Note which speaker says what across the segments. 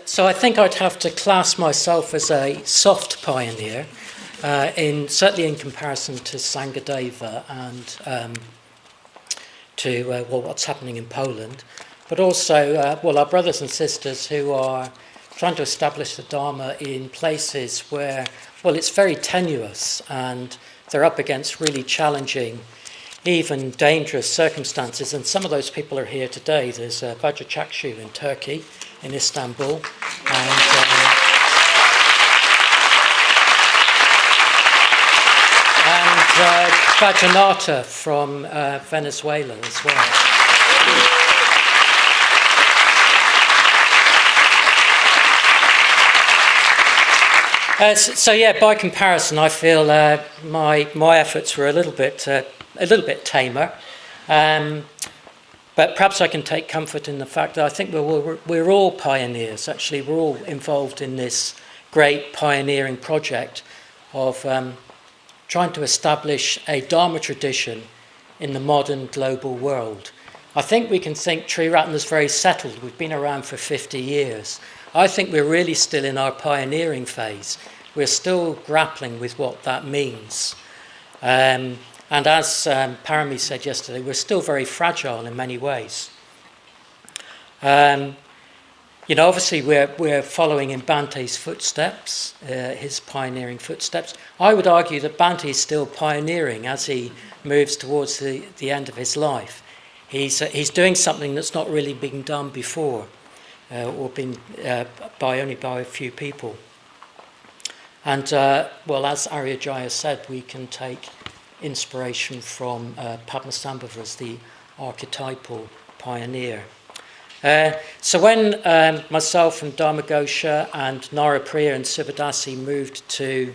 Speaker 1: So I think I'd have to class myself as a soft pioneer, certainly in comparison to Sangadeva and to what's happening in Poland, but also our brothers and sisters who are trying to establish the Dharma in places where it's very tenuous and they're up against really challenging, even dangerous circumstances. And some of those people are here today. There's Vajra Chakshu in Turkey, in Istanbul, and Vajranatha from Venezuela as well. By comparison, I feel my efforts were a little bit tamer. But perhaps I can take comfort in the fact that I think we're all pioneers. Actually, we're all involved in this great pioneering project of trying to establish a Dharma tradition in the modern global world. I think we can think Triratna is very settled. We've been around for 50 years. I think we're really still in our pioneering phase. We're still grappling with what that means. And as Parami said yesterday, we're still very fragile in many ways. Obviously we're following in Bante's footsteps, his pioneering footsteps. I would argue that Bante is still pioneering as he moves towards the end of his life. He's doing something that's not really been done before, or been only by a few people. And as Arya Jaya said, we can take inspiration from Padmasambhava as the archetypal pioneer. So when myself and Dharmagosha and Narapriya and Sivadasi moved to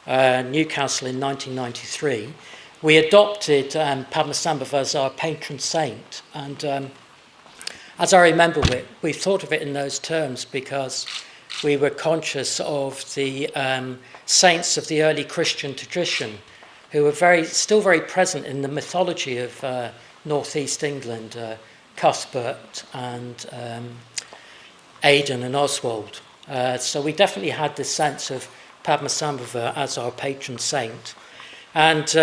Speaker 1: Newcastle in 1993, we adopted Padmasambhava as our patron saint. And as I remember it, we thought of it in those terms because we were conscious of the saints of the early Christian tradition who were still very present in the mythology of northeast England, Cuthbert and Aidan and Oswald. So we definitely had this sense of Padmasambhava as our patron saint. And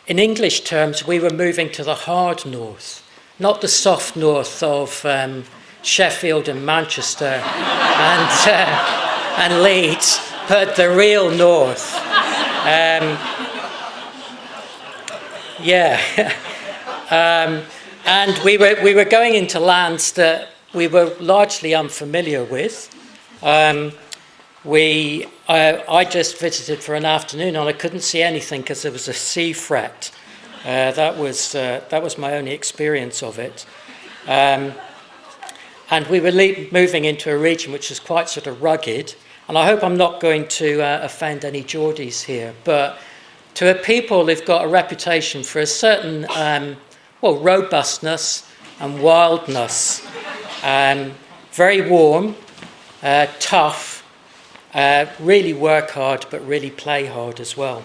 Speaker 1: in English terms, we were moving to the hard north, not the soft north of Sheffield and Manchester and Leeds, but the real north. And we were going into lands that we were largely unfamiliar with. I just visited for an afternoon and I couldn't see anything because there was a sea fret. That was my only experience of it. And we were moving into a region which is quite sort of rugged. And I hope I'm not going to offend any Geordies here, but to a people who've got a reputation for a certain robustness and wildness, very warm, tough, really work hard but really play hard as well,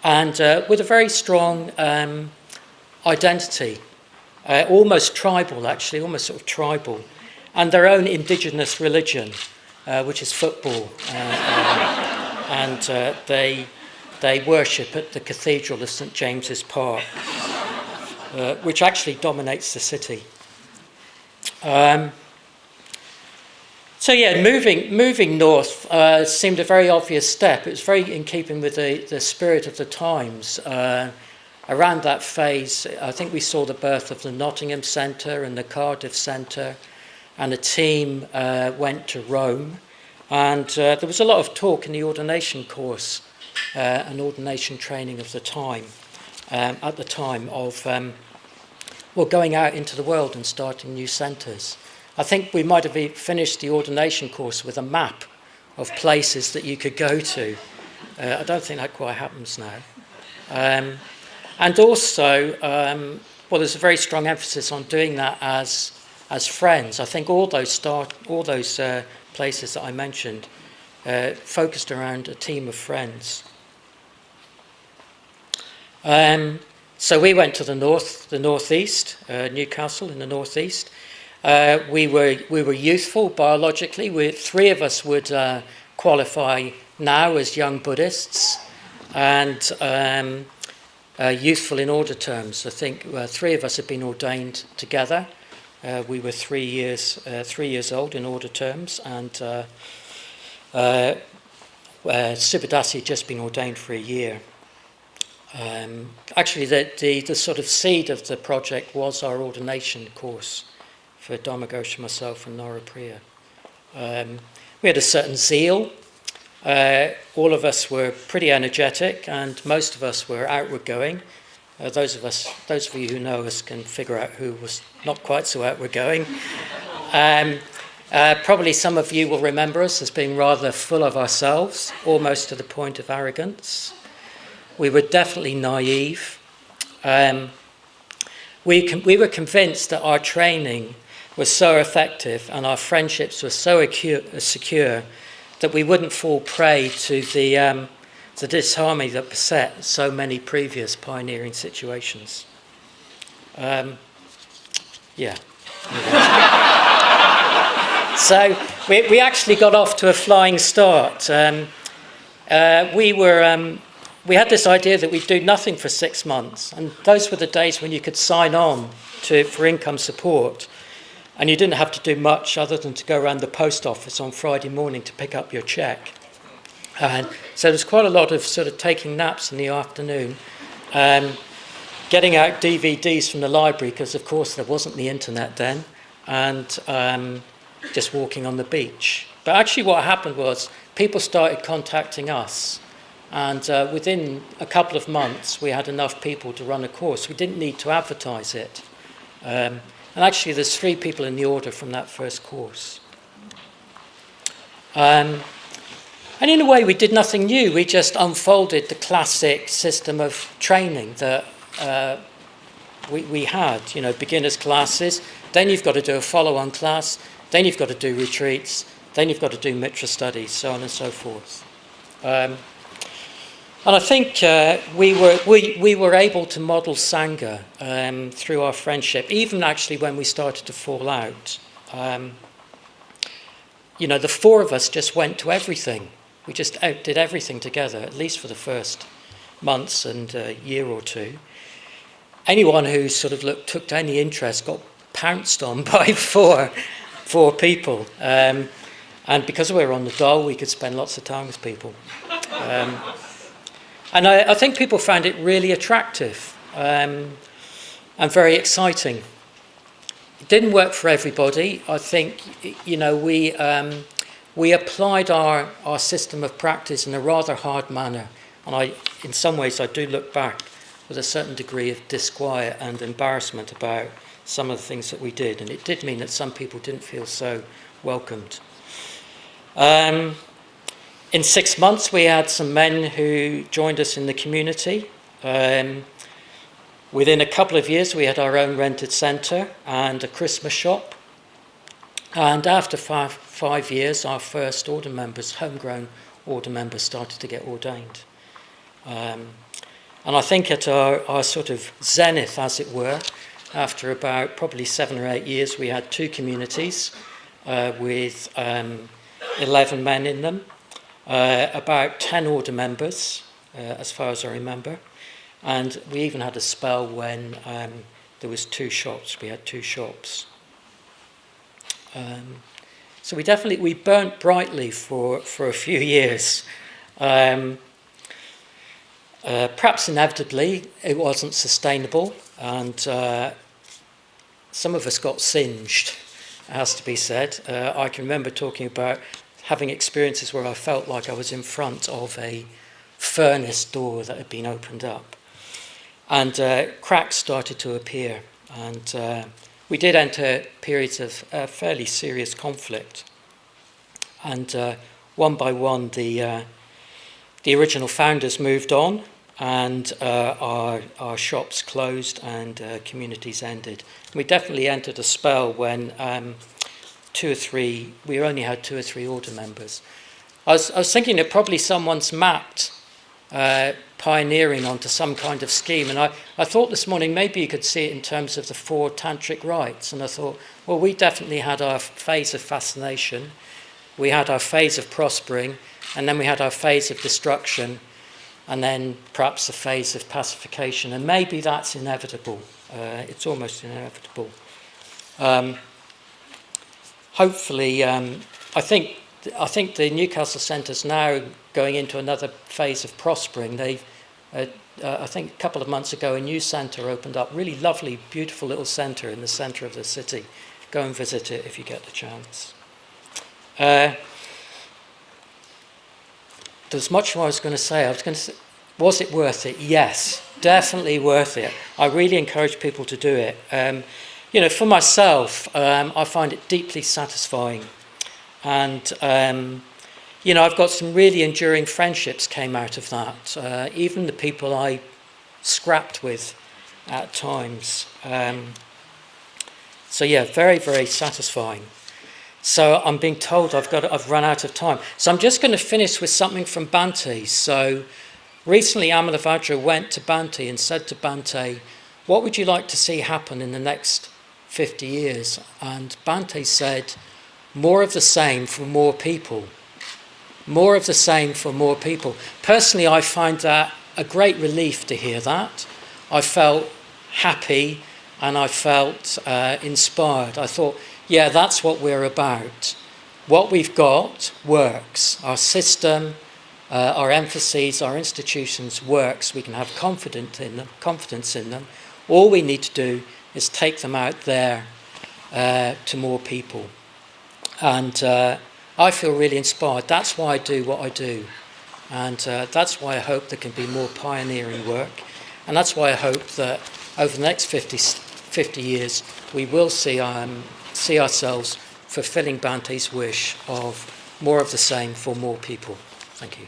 Speaker 1: and with a very strong identity, almost tribal actually, almost sort of tribal, and their own indigenous religion, which is football, and they worship at the Cathedral of St James's Park, which actually dominates the city. Moving north seemed a very obvious step. It was very in keeping with the spirit of the times. Around that phase, I think we saw the birth of the Nottingham Centre and the Cardiff Centre, and a team went to Rome. And there was a lot of talk in the ordination course and ordination training of the time, at the time of going out into the world and starting new centres. I think we might have finished the ordination course with a map of places that you could go to. I don't think that quite happens now. And also, there's a very strong emphasis on doing that as friends. I think all those places that I mentioned focused around a team of friends. So we went to the northeast, Newcastle in the northeast. We were youthful biologically. Three of us would qualify now as young Buddhists, and youthful in order terms. I think three of us had been ordained together. We were 3 years old in order terms, and Subhadasi had just been ordained for a year. Actually, the sort of seed of the project was our ordination course for Dharmaghosa, myself, and Narapriya. We had a certain zeal. All of us were pretty energetic, and most of us were outward going. Those of you who know us can figure out who was not quite so outward going. Probably some of you will remember us as being rather full of ourselves, almost to the point of arrogance. We were definitely naive. We were convinced that our training was so effective and our friendships were so secure that we wouldn't fall prey to the disharmony that beset so many previous pioneering situations. So we actually got off to a flying start. We had this idea that we'd do nothing for 6 months, and those were the days when you could sign on for income support, and you didn't have to do much other than to go around the post office on Friday morning to pick up your cheque. And so there's quite a lot of sort of taking naps in the afternoon, getting out DVDs from the library, because of course there wasn't the internet then, and just walking on the beach. But actually what happened was people started contacting us, and within a couple of months we had enough people to run a course. We didn't need to advertise it. And actually there's 3 people in the order from that first course. And in a way we did nothing new. We just unfolded the classic system of training that we had, beginners classes, then you've got to do a follow-on class, then you've got to do retreats, then you've got to do mitra studies, so on and so forth. And I think we were able to model Sangha through our friendship, even actually when we started to fall out. The 4 of us just went to everything. We just did everything together, at least for the first months and year or 2. Anyone who sort of took any interest got pounced on by four people. And because we were on the dole, we could spend lots of time with people. And I think people found it really attractive and very exciting. It didn't work for everybody. I think, we applied our system of practice in a rather hard manner. And in some ways, I do look back with a certain degree of disquiet and embarrassment about some of the things that we did. And it did mean that some people didn't feel so welcomed. In 6 months, we had some men who joined us in the community. Within a couple of years, we had our own rented centre and a Christmas shop. And after five years, our first order members, homegrown order members, started to get ordained. And I think at our sort of zenith, as it were, after about probably 7 or 8 years, we had 2 communities with 11 men in them, about 10 order members, as far as I remember. And we even had a spell when there was 2 shops. We had 2 shops. So we burnt brightly for a few years. Perhaps inevitably it wasn't sustainable, and some of us got singed, has to be said. I can remember talking about having experiences where I felt like I was in front of a furnace door that had been opened up, and cracks started to appear, and we did enter periods of fairly serious conflict, and one by one the original founders moved on, and our shops closed and communities ended. We definitely entered a spell when we only had 2 or 3 order members. I was thinking that probably someone's mapped pioneering onto some kind of scheme. And I thought this morning maybe you could see it in terms of the 4 tantric rites. And I thought, well, we definitely had our phase of fascination, we had our phase of prospering, and then we had our phase of destruction, and then perhaps a phase of pacification. And maybe that's inevitable. It's almost inevitable. Hopefully, I think the Newcastle Centre's now going into another phase of prospering. They've, I think a couple of months ago, a new centre opened up, really lovely, beautiful little centre in the centre of the city. Go and visit it if you get the chance. There's much more I was going to say. Was it worth it? Yes, definitely worth it. I really encourage people to do it. For myself, I find it deeply satisfying. And, I've got some really enduring friendships came out of that. Even the people I scrapped with at times. Very, very satisfying. So I'm being told I've run out of time. So I'm just going to finish with something from Bhante. So recently Nandavajra went to Bhante and said to Bhante, what would you like to see happen in the next 50 years? And Bhante said, more of the same for more people. More of the same for more people. Personally, I find that a great relief to hear that. I felt happy and I felt inspired. I thought, yeah, that's what we're about. What we've got works. Our system, our emphases, our institutions works. We can have confidence in them. All we need to do is take them out there to more people. And I feel really inspired. That's why I do what I do. And that's why I hope there can be more pioneering work. And that's why I hope that over the next 50 years, we will see ourselves fulfilling Bhante's wish of more of the same for more people. Thank you.